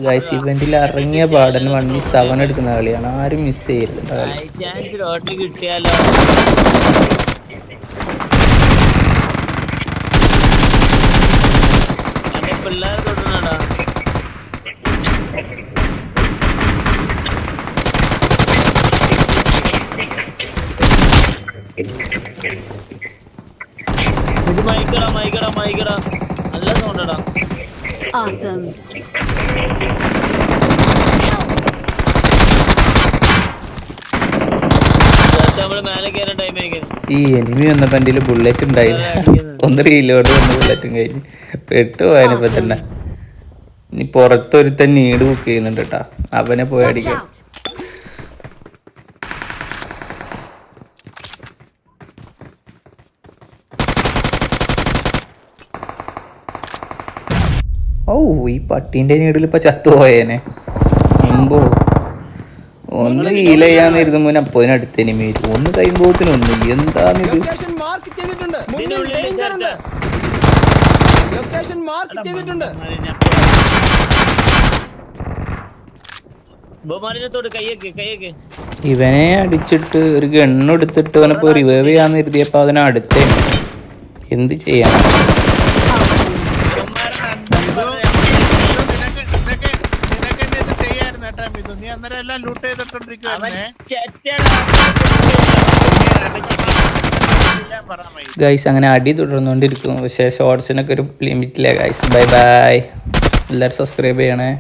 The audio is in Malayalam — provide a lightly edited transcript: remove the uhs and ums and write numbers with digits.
ഗൈസ് ഇവന്റിൽ ഇറങ്ങിയ പാടന് 1v7 എടുക്കുന്ന കളിയാണ്. ആരും മിസ് ചെയ്യരുത് കളി. കിട്ടിയാലോ പിള്ളേർ തൊട്ടുന്നാടാ. ഇത് മൈക്കടാ നല്ല സൗണ്ടടാ. Awesome. ഈ എനിമി വന്നപ്പോ എന്റെ ബുള്ളറ്റ് ഉണ്ടായില്ല. ഒന്ന് റീലോഡ് വന്ന ബുള്ളറ്റും കഴിഞ്ഞ് പെട്ടുപോയതിനിപ്പോ തന്നെ. ഇനി പുറത്തൊരുത്തൻ നീട് ബുക്ക് ചെയ്യുന്നുണ്ട് കേട്ടാ, അവനെ പോയി അടിക്കാൻ. ഓ ഈ പട്ടീന്റെ നീടിൽ ഇപ്പൊ ചത്തുപോയേനെ. മുമ്പോ ഒന്ന് ഹീൽ ചെയ്യാന്നിരുന്ന മുന്നേ അപ്പോതിനടുത്ത് എനിമി വരും. ഒന്ന് കഴിയുമ്പോത്തിനൊന്നും എന്താണിത്. ഇവനെ അടിച്ചിട്ട് ഒരു ഗണ്ണെടുത്തിട്ട് അവനിപ്പോ റിവൈവ് ചെയ്യാന്ന് കരുതിയപ്പോ അതിനെ അടുത്തേ. എന്ത് ചെയ്യാൻ? ഗൈസ് അങ്ങനെ അടി തുടർന്നുകൊണ്ടിരിക്കും. പക്ഷേ ഷോർട്സിനൊക്കെ ഒരു ലിമിറ്റില്ലേ ഗൈസ്. Bye bye. എല്ലാവരും സബ്സ്ക്രൈബ് ചെയ്യണേ.